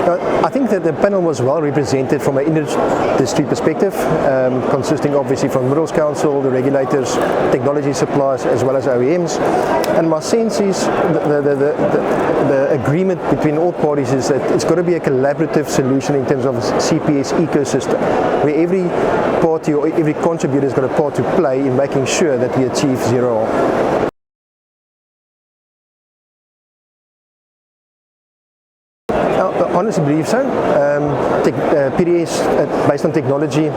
I think that the panel was well represented from an industry perspective, consisting obviously from Minerals Council, the regulators, technology suppliers, as well as OEMs. And my sense is the agreement between all parties is that it's got to be a collaborative solution in terms of CPS ecosystem, where every party or every contributor has got a part to play in making sure that we achieve zero harm. I honestly believe so. PDS, based on technology,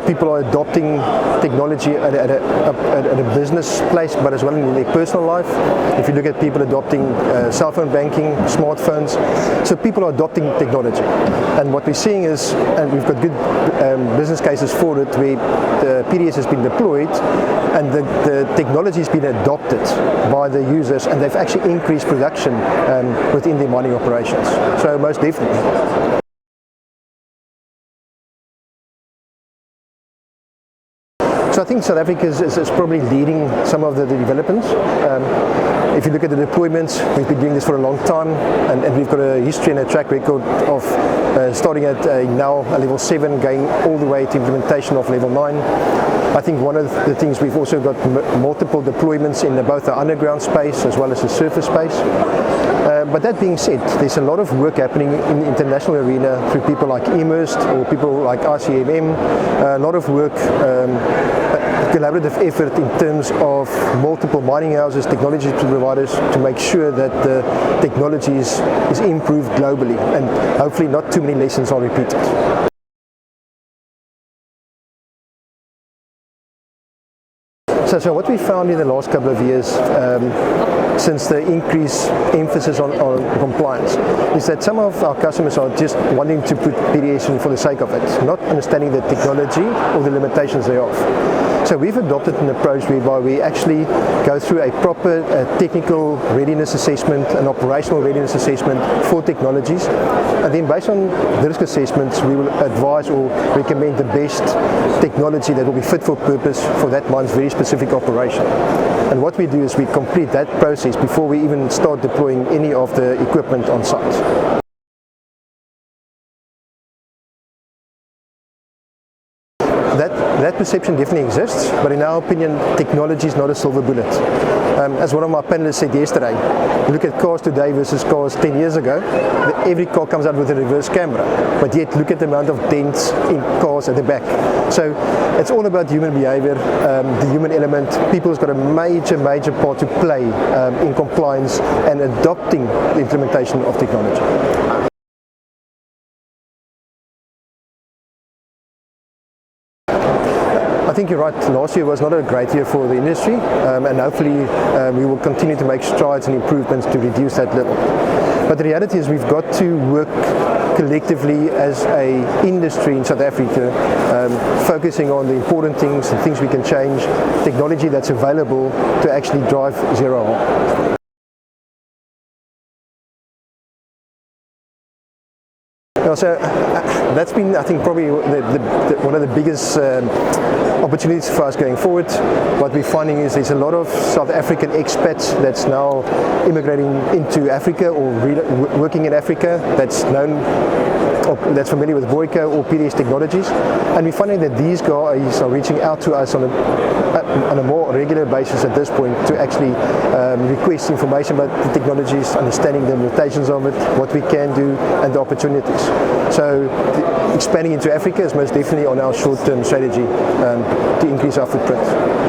people are adopting technology at a business place, but as well in their personal life. If you look at people adopting cell phone banking, smartphones, so people are adopting technology. And what we're seeing is, and we've got good business cases for it, where the PDS has been deployed and the technology has been adopted by the users, and they've actually increased production within their mining operations. So most definitely. So I think South Africa is probably leading some of the developments. If you look at the deployments, we've been doing this for a long time, and we've got a history and a track record of starting at now a level 7, going all the way to implementation of level 9. I think one of the things, we've also got multiple deployments in both the underground space as well as the surface space. But that being said, there's a lot of work happening in the international arena through people like Immersed or people like ICMM, a lot of work, collaborative effort in terms of multiple mining houses, technology providers, to make sure that the technology is improved globally, and hopefully not too many lessons are repeated. So what we found in the last couple of years, since the increased emphasis on compliance, is that some of our customers are just wanting to put PDS in for the sake of it, not understanding the technology or the limitations thereof. So we've adopted an approach whereby we actually go through a proper technical readiness assessment, an operational readiness assessment for technologies, and then based on the risk assessments, we will advise or recommend the best technology that will be fit for purpose for that mine's very specific operation. And what we do is we complete that process before we even start deploying any of the equipment on site. That perception definitely exists, but in our opinion, technology is not a silver bullet. As one of my panelists said yesterday, look at cars today versus cars 10 years ago. Every car comes out with a reverse camera, but yet look at the amount of dents in cars at the back. So it's all about human behavior, the human element. People's got a major part to play in compliance and adopting the implementation of technology. I think you're right, last year was not a great year for the industry, and hopefully we will continue to make strides and improvements to reduce that level. But the reality is we've got to work collectively as an industry in South Africa, focusing on the important things, the things we can change, technology that's available to actually drive zero harm. So that's been, I think, probably one of the biggest opportunities for us going forward. What we're finding is there's a lot of South African expats that's now immigrating into Africa or working in Africa that's familiar with Booyco or PDS technologies, and we're finding that these guys are reaching out to us on a more regular basis at this point to actually request information about the technologies, understanding the limitations of it, what we can do, and the opportunities. So expanding into Africa is most definitely on our short-term strategy to increase our footprint.